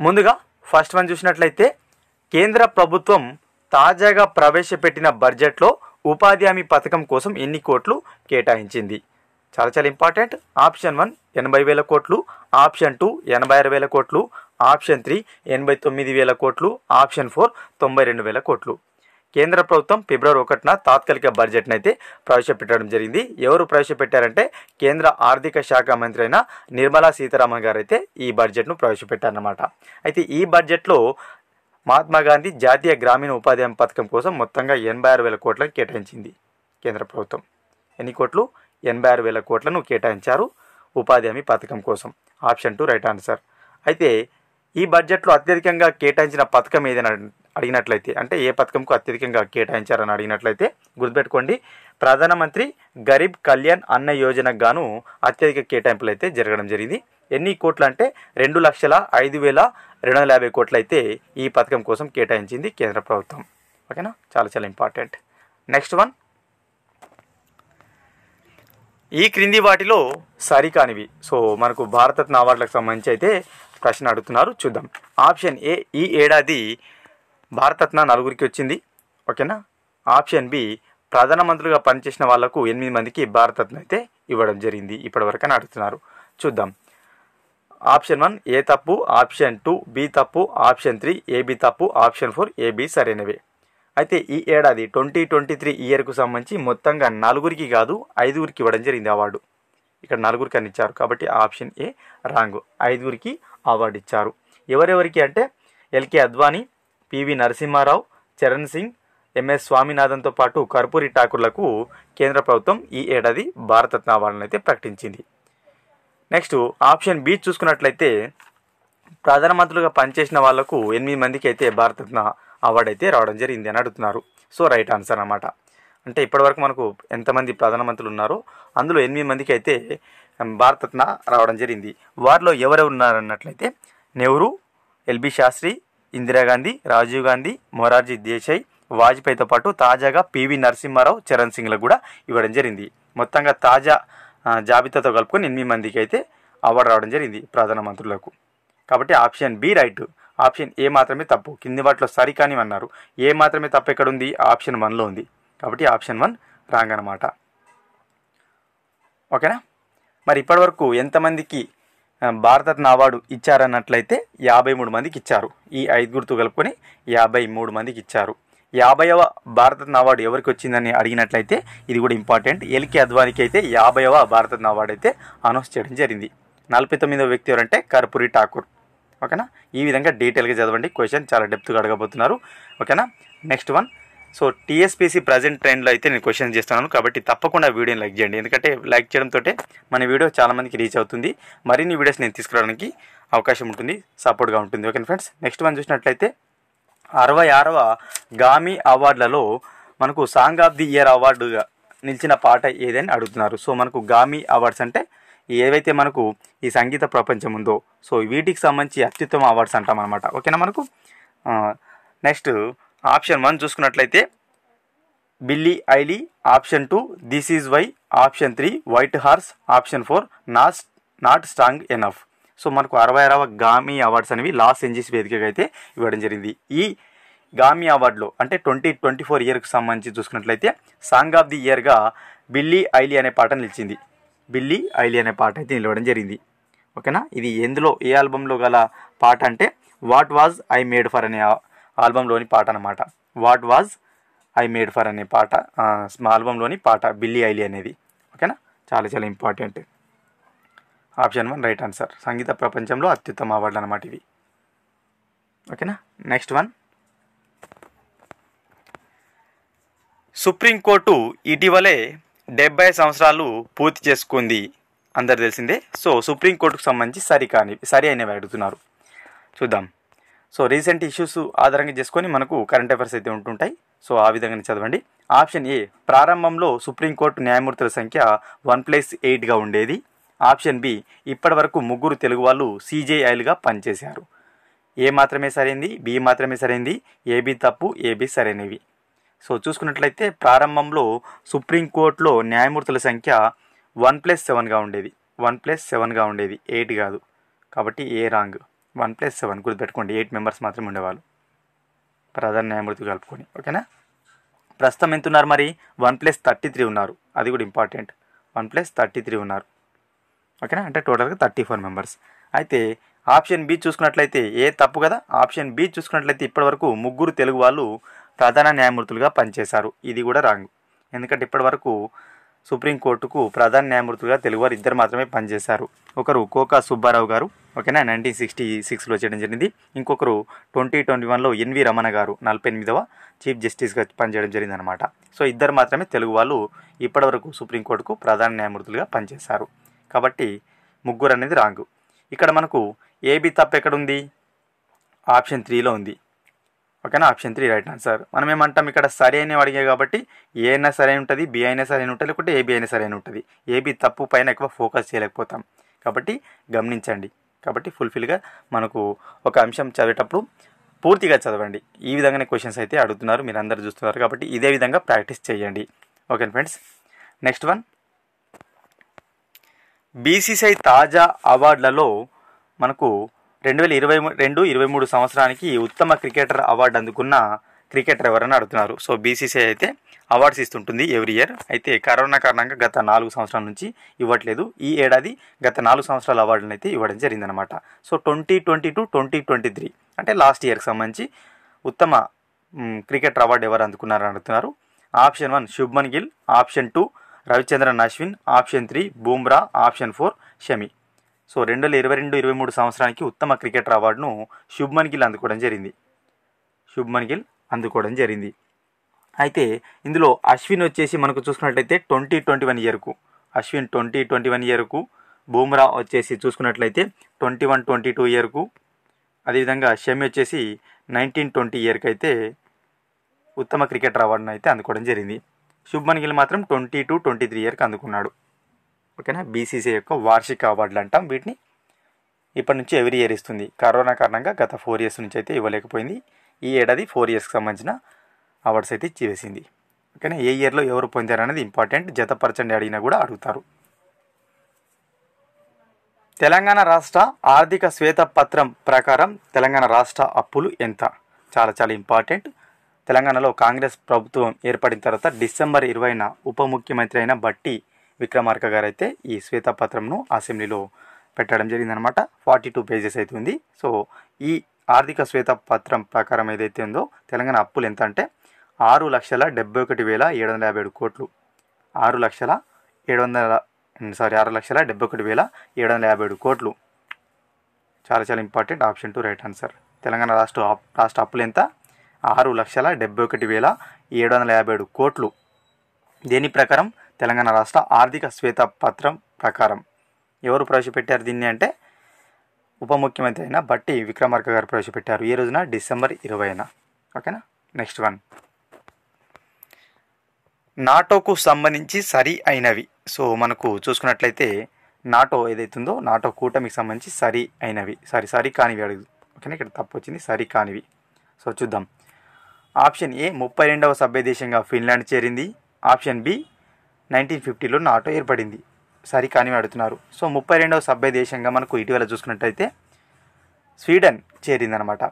ముందుగా first one చూసినట్లయితే కేంద్ర ప్రభుత్వం తాజాగా ప్రవేశపెట్టిన బడ్జెట్లో ఉపాధి హామీ పథకం కోసం ఎన్ని కోట్లు కేటాయించింది? చాలా ఇంపార్టెంట్. ఆప్షన్ 1 80,000 కోట్లు, ఆప్షన్ 2 86,000 కోట్లు, ఆప్షన్ 3 89,000 కోట్లు, ఆప్షన్ 4 92,000 కోట్లు. కేంద్ర ప్రభుత్వం ఫిబ్రవరి 1న తాత్కాలిక బడ్జెట్ను అయితే ప్రవేశపెట్టడం జరిగింది. ఎవరు ప్రవేశపెట్టారంటే కేంద్ర ఆర్థిక శాఖ మంత్రి అయిన నిర్మలా సీతారామన్ గారు అయితే ఈ బడ్జెట్ను ప్రవేశపెట్టారన్నమాట. అయితే ఈ బడ్జెట్లో మహాత్మా గాంధీ జాతీయ గ్రామీణ ఉపాధి హామీ పథకం కోసం మొత్తంగా 86,000 కోట్లను కేటాయించింది కేంద్ర ప్రభుత్వం. ఎన్ని కోట్లు? 86,000 కోట్లను కేటాయించారు ఉపాధి హామీ పథకం కోసం. Option 2 right answer. అయితే ఈ బడ్జెట్లో అత్యధికంగా కేటాయించిన పథకం ఏదైనా అడిగినట్లయితే, అంటే ఏ పథకంకు అత్యధికంగా కేటాయించారని అడిగినట్లయితే గుర్తుపెట్టుకోండి, ప్రధానమంత్రి గరీబ్ కళ్యాణ్ అన్న యోజనకు గాను అత్యధిక కేటాయింపులు అయితే జరగడం జరిగింది. ఎన్ని కోట్లు అంటే 2,05,250 కోట్లు అయితే ఈ పథకం కోసం కేటాయించింది కేంద్ర ప్రభుత్వం. ఓకేనా, చాలా ఇంపార్టెంట్. నెక్స్ట్ వన్, ఈ క్రింది వాటిలో సరికానివి. సో మనకు భారతరత్న అవార్డులకు సంబంధించి అయితే ప్రశ్న అడుగుతున్నారు, చూద్దాం. ఆప్షన్ ఏ, ఈ ఏడాది భారతరత్న 4 వచ్చింది. ఓకేనా. ఆప్షన్ బి, ప్రధానమంత్రులుగా పనిచేసిన వాళ్లకు 8 మందికి భారతరత్న అయితే ఇవ్వడం జరిగింది ఇప్పటివరకు అని అడుగుతున్నారు, చూద్దాం. ఆప్షన్ 1 ఏ తప్పు, ఆప్షన్ 2 బి తప్పు, ఆప్షన్ 3 ఏబి తప్పు, ఆప్షన్ 4 ఏబి సరైనవే. అయితే ఈ ఏడాది 2023 ఇయర్కు సంబంధించి మొత్తంగా 4 కాదు 5 ఇవ్వడం జరిగింది అవార్డు. ఇక్కడ 4 అని ఇచ్చారు కాబట్టి ఆప్షన్ ఏ రాంగ్. 5 అవార్డు ఇచ్చారు. ఎవరెవరికి అంటే ఎల్కే అద్వానీ, పివి నరసింహారావు, చరణ్ సింగ్, ఎంఎస్ స్వామినాథన్తో పాటు కర్పూరి ఠాకూర్లకు కేంద్ర ప్రభుత్వం ఈ ఏడాది భారతరత్న అవార్డులను అయితే ప్రకటించింది. నెక్స్ట్ ఆప్షన్ బి చూసుకున్నట్లయితే ప్రధానమంత్రులుగా పనిచేసిన వాళ్లకు 8 మందికి అయితే భారతరత్న అవార్డు అయితే రావడం జరిగింది అని అడుగుతున్నారు. సో రైట్ ఆన్సర్ అన్నమాట. అంటే ఇప్పటివరకు మనకు ఎంతమంది ప్రధానమంత్రులు ఉన్నారో అందులో 8 మందికి అయితే భారతరత్న రావడం జరిగింది. వారిలో ఎవరెవరు ఉన్నారన్నట్లయితే నెహ్రూ, ఎల్బి శాస్త్రి, ఇందిరాగాంధీ, రాజీవ్ గాంధీ, మొరార్జీ దేశాయ్, వాజ్పేయితో పాటు తాజాగా పివి నరసింహారావు, చరణ్ సింగ్లకు కూడా ఇవ్వడం జరిగింది. మొత్తంగా తాజా జాబితాతో కలుపుకొని 8 మందికి అయితే అవార్డు రావడం జరిగింది ప్రధానమంత్రులకు. కాబట్టి option B right. Option A మాత్రమే తప్పు. కింది వాటిలో సరికాని అన్నారు. ఏ మాత్రమే తప్పు ఎక్కడ ఉంది? ఆప్షన్ 1లో ఉంది. కాబట్టి ఆప్షన్ 1 రాంగ్ అనమాట. ఓకేనా. మరి ఇప్పటివరకు ఎంతమందికి భారతరత్న అవార్డు ఇచ్చారన్నట్లయితే 53 మందికి ఇచ్చారు. ఈ 5 గుర్తు కలుపుకొని 53 మందికి ఇచ్చారు. 50వ భారతరత్న అవార్డు ఎవరికి వచ్చిందని అడిగినట్లయితే ఇది కూడా ఇంపార్టెంట్. ఎల్కే అద్వానీకి అయితే 50వ భారతరత్న అవార్డు అయితే అనౌన్స్ చేయడం జరిగింది. 49వ వ్యక్తి ఎవరంటే కర్పూరి ఠాకూర్. ఓకేనా. ఈ విధంగా డీటెయిల్గా చదవండి, క్వశ్చన్ చాలా డెప్త్గా అడగబోతున్నారు. ఓకేనా. Next one, so TSPC present ట్రెండ్లో అయితే నేను క్వశ్చన్ చేస్తున్నాను కాబట్టి తప్పకుండా వీడియోని లైక్ చేయండి. ఎందుకంటే లైక్ చేయడంతో మన వీడియో చాలామందికి రీచ్ అవుతుంది. మరిన్ని వీడియోస్ నేను తీసుకురావడానికి అవకాశం ఉంటుంది, సపోర్ట్గా ఉంటుంది. Okay friends. నెక్స్ట్ వన్ చూసినట్లయితే 66వ గామీ అవార్డులలో మనకు సాంగ్ ఆఫ్ ది ఇయర్ అవార్డుగా నిలిచిన పాట ఏదని అడుగుతున్నారు. సో మనకు గామీ అవార్డ్స్ అంటే ఏవైతే మనకు ఈ సంగీత ప్రపంచం ఉందో సో వీటికి సంబంధించి అత్యుత్తమ అవార్డ్స్ అంటాం అనమాట. ఓకేనా. మనకు నెక్స్ట్ ఆప్షన్ 1 చూసుకున్నట్లయితే Billie Eilish, option 2 this is why, option 3 white horse, option 4 not strong enough. So మనకు 66వ గామీ అవార్డ్స్ అనేవి లాస్ ఏంజెస్ వేదికగా అయితే ఇవ్వడం జరిగింది. ఈ గామీ అవార్డులో అంటే 2024 ఇయర్కి సంబంధించి చూసుకున్నట్లయితే సాంగ్ ఆఫ్ ది ఇయర్గా బిల్లీ ఐలీ అనే పాట నిలిచింది. బిల్లీ ఐలీ అనే పాట అయితే నిలవడం జరిగింది. ఓకేనా. ఇది ఎందులో ఏ ఆల్బంలో గల పాట అంటే what was I made for అనే ఆల్బంలోని పాట అనమాట. What was I made for అనే పాట ఆల్బంలోని పాట బిల్లీ ఐలీ అనేది. ఓకేనా. చాలా ఇంపార్టెంట్. Option 1 right answer. సంగీత ప్రపంచంలో అత్యుత్తమ అవార్డు అనమాట ఇవి. ఓకేనా. నెక్స్ట్ వన్, సుప్రీంకోర్టు ఇటీవలే 70 సంవత్సరాలు పూర్తి చేసుకుంది, అందరు తెలిసిందే. సో సుప్రీంకోర్టుకు సంబంధించి సరి అయినవి అడుగుతున్నారు, చూద్దాం. సో రీసెంట్ ఇష్యూస్ ఆధారంగా చేసుకొని మనకు కరెంట్ అఫైర్స్ అయితే ఉంటుంటాయి. సో ఆ విధంగా చదవండి. ఆప్షన్ ఏ, ప్రారంభంలో సుప్రీంకోర్టు న్యాయమూర్తుల సంఖ్య 1+8గా ఉండేది. ఆప్షన్ బి, ఇప్పటి వరకు 3 తెలుగు వాళ్ళు CJIలుగా పనిచేశారు. ఏ మాత్రమే సరైంది, బి మాత్రమే సరైంది, ఏబి తప్పు, ఏబి సరైనవి. సో చూసుకున్నట్లయితే ప్రారంభంలో సుప్రీంకోర్టులో న్యాయమూర్తుల సంఖ్య 1+7గా ఉండేది. 1+7గా ఉండేది, 8 కాదు. కాబట్టి ఏ రాంగ్. 1+7 గుర్తుపెట్టుకోండి, 8 మెంబర్స్ మాత్రమే ఉండేవాళ్ళు ప్రధాన న్యాయమూర్తి కలుపుకొని. ఓకేనా. ప్రస్తుతం ఎంత ఉన్నారు మరి? 1+33 ఉన్నారు. అది కూడా ఇంపార్టెంట్. 1+33 ఉన్నారు. ఓకేనా, అంటే టోటల్గా 34 మెంబర్స్. అయితే ఆప్షన్ బి చూసుకున్నట్లయితే తప్పు కదా. ఆప్షన్ బి చూసుకున్నట్లయితే ఇప్పటివరకు 3 తెలుగు వాళ్ళు ప్రధాన న్యాయమూర్తులుగా పనిచేశారు. ఇది కూడా రాంగ్. ఎందుకంటే ఇప్పటివరకు సుప్రీంకోర్టుకు ప్రధాన న్యాయమూర్తులుగా తెలుగువారు 2 మాత్రమే పనిచేశారు. ఒకరు కోకా సుబ్బారావు గారు, ఓకేనా, 1966లో చేయడం జరిగింది. ఇంకొకరు 2021లో ఎన్వి రమణ గారు 48వ చీఫ్ జస్టిస్గా పనిచేయడం జరిగింది అనమాట. సో 2 మాత్రమే తెలుగు వాళ్ళు ఇప్పటివరకు సుప్రీంకోర్టుకు ప్రధాన న్యాయమూర్తులుగా పనిచేశారు. కాబట్టి 3 అనేది రాంగ్. ఇక్కడ మనకు ఏబి తప్పు ఎక్కడుంది? ఆప్షన్ 3లో ఉంది. ఓకేనా, ఆప్షన్ 3 రైట్ ఆన్సర్. మనం ఏమంటాం ఇక్కడ సరి అయినవి అడిగాయి కాబట్టి ఏ అయినా సరే ఉంటుంది, బి అయినా సరే ఉంటుంది, లేకుంటే ఏబి అయినా సరే ఉంటుంది. ఏబి తప్పు పైన ఎక్కువ ఫోకస్ చేయలేకపోతాం. కాబట్టి గమనించండి. కాబట్టి ఫుల్ఫిల్గా మనకు ఒక అంశం చదివేటప్పుడు పూర్తిగా చదవండి. ఈ విధంగానే క్వశ్చన్స్ అయితే అడుగుతున్నారు, మీరు అందరు చూస్తున్నారు. కాబట్టి ఇదే విధంగా ప్రాక్టీస్ చేయండి. Okay friends. Next one, BCCI తాజా అవార్డులలో మనకు 2022-23 సంవత్సరానికి ఉత్తమ క్రికెటర్ అవార్డు అందుకున్న క్రికెటర్ ఎవరని అడుగుతున్నారు. సో బీసీసీఐ అయితే అవార్డ్స్ ఇస్తుంటుంది ఎవ్రీ ఇయర్. అయితే కరోనా కారణంగా గత 4 సంవత్సరాల నుంచి ఇవ్వట్లేదు. ఈ ఏడాది గత 4 సంవత్సరాల అవార్డులను అయితే ఇవ్వడం జరిగిందనమాట. సో 2022-2023 అంటే లాస్ట్ ఇయర్కి సంబంధించి ఉత్తమ క్రికెటర్ అవార్డు ఎవరు అందుకున్నారని అడుగుతున్నారు. Option 1 Shubman Gill, option 2 Ravichandran Ashwin, option 3 Bumrah, option 4 Shami. So 2022-23 సంవత్సరానికి ఉత్తమ క్రికెటర్ అవార్డును శుభ్మన్ గిల్ అందుకోవడం జరిగింది. అయితే ఇందులో అశ్విన్ వచ్చేసి మనకు చూసుకున్నట్లయితే 2021 ఇయర్కు, అశ్విన్ 2021 ఇయర్కు, బూమ్రా వచ్చేసి చూసుకున్నట్లయితే 21-22 ఇయర్కు, అదేవిధంగా షమి వచ్చేసి 19-20 ఇయర్కి అయితే ఉత్తమ క్రికెటర్ అవార్డును అయితే అందుకోవడం జరిగింది. శుభ్మన్ గిల్ మాత్రం 22-23 ఇయర్కి అందుకున్నాడు. ఓకేనా. బీసీసీఐ యొక్క వార్షిక అవార్డులు అంటాం వీటిని. ఇప్పటి నుంచి ఎవ్రీ ఇయర్ ఇస్తుంది. కరోనా కారణంగా గత 4 ఇయర్స్ నుంచి అయితే ఇవ్వలేకపోయింది. ఈ ఏడాది 4 ఇయర్స్కి సంబంధించిన అవార్డ్స్ అయితే ఇచ్చేసింది. ఓకేనా. ఏ ఇయర్లో ఎవరు పొందారనేది ఇంపార్టెంట్. జతపరచండి అడిగినా కూడా అడుగుతారు. తెలంగాణ రాష్ట్ర ఆర్థిక శ్వేతపత్రం ప్రకారం తెలంగాణ రాష్ట్ర అప్పులు ఎంత? చాలా చాలా ఇంపార్టెంట్. తెలంగాణలో కాంగ్రెస్ ప్రభుత్వం ఏర్పడిన తర్వాత డిసెంబర్ 20న ఉప ముఖ్యమంత్రి అయిన బట్టి విక్రమార్క గారు అయితే ఈ శ్వేతపత్రంను అసెంబ్లీలో పెట్టడం జరిగిందనమాట. 42 పేజెస్ అయితే ఉంది. సో ఈ ఆర్థిక శ్వేతపత్రం ప్రకారం ఏదైతే ఉందో తెలంగాణ అప్పులు ఎంత అంటే 6,71,757 కోట్లు. 6,71,757 కోట్లు. చాలా చాలా important. Option 2 right answer. Telangana రాష్ట్ర అప్పులు ఎంత? 6,71,757 కోట్లు. దేని ప్రకారం? తెలంగాణ రాష్ట్ర ఆర్థిక శ్వేతపత్రం ప్రకారం. ఎవరు ప్రవేశపెట్టారు దీన్ని అంటే ఉప ముఖ్యమంత్రి అయిన బట్టి విక్రమార్క గారు ప్రవేశపెట్టారు. ఈ రోజున డిసెంబర్ 20న. ఓకేనా. నెక్స్ట్ వన్, నాటోకు సంబంధించి సరి అయినవి. సో మనకు చూసుకున్నట్లయితే నాటో ఏదైతుందో నాటో కూటమికి సంబంధించి సరి అయినవి, సరి కానివి అడుగు. ఓకేనా, ఇక్కడ తప్పు వచ్చింది, సరి కానివి. సో చూద్దాం. ఆప్షన్ ఏ 32వ సభ్య దేశంగా ఫిన్లాండ్ చేరింది. ఆప్షన్ బి 1950లో నాటో ఏర్పడింది. సరి కానివి అడుగుతున్నారు. సో 32వ సభ్య దేశంగా మనకు ఇటీవల చూసుకున్నట్టయితే స్వీడన్ చేరిందనమాట.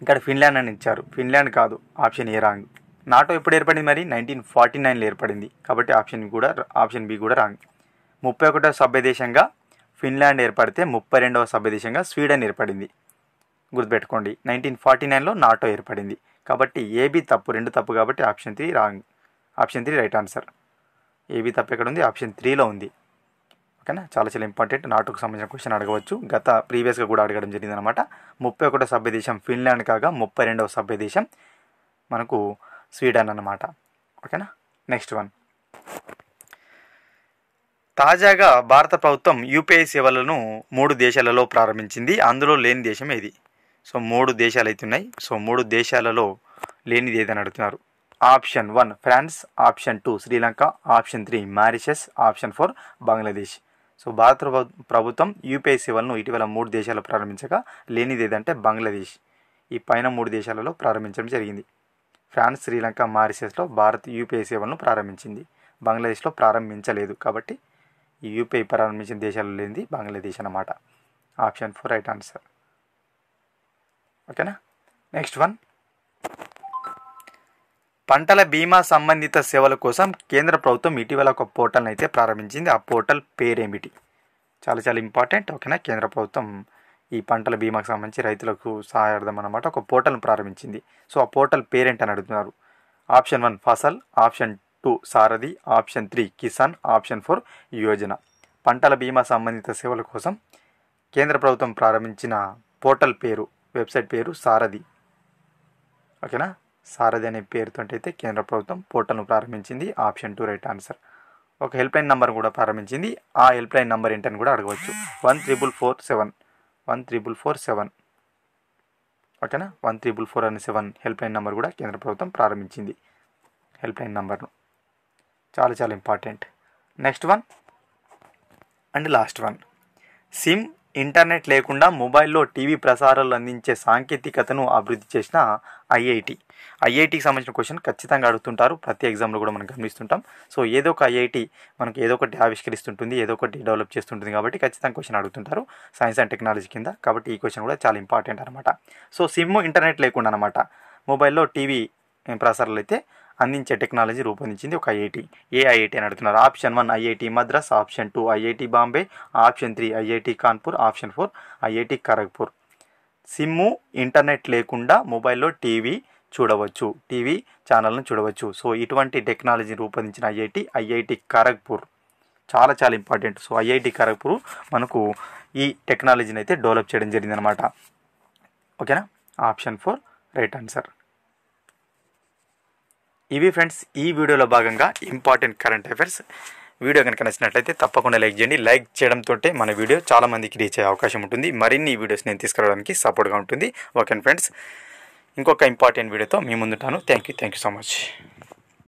ఇక్కడ ఫిన్లాండ్ అని ఇచ్చారు. ఫిన్లాండ్ కాదు, ఆప్షన్ ఏ రాంగ్. నాటో ఎప్పుడు ఏర్పడింది మరి? 1949లో ఏర్పడింది. కాబట్టి ఆప్షన్ బి కూడా రాంగ్. 31వ సభ్య దేశంగా ఫిన్లాండ్ ఏర్పడితే 32వ సభ్య దేశంగా స్వీడన్ ఏర్పడింది. గుర్తుపెట్టుకోండి, 1949లో నాటో ఏర్పడింది. కాబట్టి ఏబి తప్పు, 2 తప్పు. కాబట్టి option 3 wrong. Option 3 right answer. A B తప్పు ఎక్కడ ఉంది? ఆప్షన్ 3లో ఉంది. ఓకేనా. చాలా చాలా ఇంపార్టెంట్. నాటోకు సంబంధించిన క్వశ్చన్ అడగవచ్చు. ప్రీవియస్గా కూడా అడగడం జరిగిందనమాట. 31వ సభ్య దేశం ఫిన్లాండ్ కాగా 32వ సభ్య దేశం మనకు స్వీడన్ అన్నమాట. ఓకేనా. నెక్స్ట్ వన్, తాజాగా భారత ప్రభుత్వం యూపీఐ సేవలను 3 దేశాలలో ప్రారంభించింది. అందులో లేని దేశం ఏది? సో 3 దేశాలు అయితే ఉన్నాయి. సో 3 దేశాలలో లేనిది ఏదని అడుగుతున్నారు. Option 1 France, option 2 Sri Lanka, option 3 Mauritius, option 4 Bangladesh. So భారత ప్రభుత్వం యూపీఐ సేవలను ఇటీవల 3 దేశాలు ప్రారంభించగా లేనిది ఏదంటే బంగ్లాదేశ్. ఈ పైన 3 దేశాలలో ప్రారంభించడం జరిగింది. ఫ్రాన్స్, శ్రీలంక, మారిషస్లో భారత్ యూపీఐ సేవలను ప్రారంభించింది. బంగ్లాదేశ్లో ప్రారంభించలేదు. కాబట్టి ఈ యూపీఐ ప్రారంభించిన దేశాలు లేనిది బంగ్లాదేశ్ అన్నమాట. Option 4 right answer. ఓకేనా. నెక్స్ట్ వన్, పంటల బీమా సంబంధిత సేవల కోసం కేంద్ర ప్రభుత్వం ఇటీవల ఒక పోర్టల్ని అయితే ప్రారంభించింది. ఆ పోర్టల్ పేరేమిటి? చాలా చాలా ఇంపార్టెంట్. ఓకేనా. కేంద్ర ప్రభుత్వం ఈ పంటల బీమాకు సంబంధించి రైతులకు సహాయార్థం అన్నమాట ఒక పోర్టల్ను ప్రారంభించింది. సో ఆ పోర్టల్ పేరేంటని అడుగుతున్నారు. ఆప్షన్ 1 ఫసల్, ఆప్షన్ 2 సారథి, ఆప్షన్ 3 కిసాన్, ఆప్షన్ 4 యోజన. పంటల బీమా సంబంధిత సేవల కోసం కేంద్ర ప్రభుత్వం ప్రారంభించిన పోర్టల్ పేరు, వెబ్సైట్ పేరు సారథి. ఓకేనా. సారథి అనే పేరుతో అయితే కేంద్ర ప్రభుత్వం పోర్టల్ను ప్రారంభించింది. Option 2 right answer. ఒక హెల్ప్ లైన్ నెంబర్ కూడా ప్రారంభించింది. ఆ హెల్ప్ లైన్ నెంబర్ ఏంటని కూడా అడగవచ్చు. 14447. ఓకేనా. 144 అనే 7 హెల్ప్ లైన్ నెంబర్ కూడా కేంద్ర ప్రభుత్వం ప్రారంభించింది. హెల్ప్ లైన్ నెంబర్ను చాలా చాలా important. Next one and last one, SIM internet లేకుండా మొబైల్లో టీవీ ప్రసారాలు అందించే సాంకేతికతను అభివృద్ధి చేసిన ఐఐటికి సంబంధించిన క్వశ్చన్ ఖచ్చితంగా అడుగుతుంటారు. ప్రతి ఎగ్జామ్లో కూడా మనం గమనిస్తుంటాం. సో ఏదో ఒక ఐఐటి మనకి ఏదో ఒకటి ఆవిష్కరిస్తుంటుంది, ఏదో ఒకటి డెవలప్ చేస్తుంటుంది కాబట్టి ఖచ్చితంగా క్వశ్చన్ అడుగుతుంటారు సైన్స్ అండ్ టెక్నాలజీ కింద. కాబట్టి ఈ క్వశ్చన్ కూడా చాలా ఇంపార్టెంట్ అనమాట. సో సిమ్ ఇంటర్నెట్ లేకుండా అనమాట మొబైల్లో టీవీ ప్రసారాలు అయితే అందించే టెక్నాలజీ రూపొందించింది ఒక ఐఐటి. ఏ ఐఐటి అని అడుగుతున్నారు. Option 1 IIT Madras, option 2 IIT Bombay, option 3 IIT Kanpur, option 4 IIT Kharagpur. Sim internet లేకుండా మొబైల్లో టీవీ చూడవచ్చు, టీవీ ఛానల్ను చూడవచ్చు. సో ఇటువంటి టెక్నాలజీని రూపొందించిన ఐఐటి ఖరగ్పూర్. చాలా చాలా ఇంపార్టెంట్. సో ఐఐటి ఖరగ్పూర్ మనకు ఈ టెక్నాలజీని అయితే డెవలప్ చేయడం జరిగిందనమాట. ఓకేనా. Option 4 right answer. ఇవి ఫ్రెండ్స్ ఈ వీడియోలో భాగంగా ఇంపార్టెంట్ కరెంట్ అఫైర్స్. వీడియో కనుక నచ్చినట్లయితే తప్పకుండా లైక్ చేయండి. లైక్ చేయడంతో మన వీడియో చాలామందికి రీచ్ అయ్యే అవకాశం ఉంటుంది. మరిన్ని వీడియోస్ నేను తీసుకురావడానికి సపోర్ట్గా ఉంటుంది. ఓకే ఫ్రెండ్స్, ఇంకొక ఇంపార్టెంట్ వీడియోతో మీ ముందుంటాను. Thank you so much.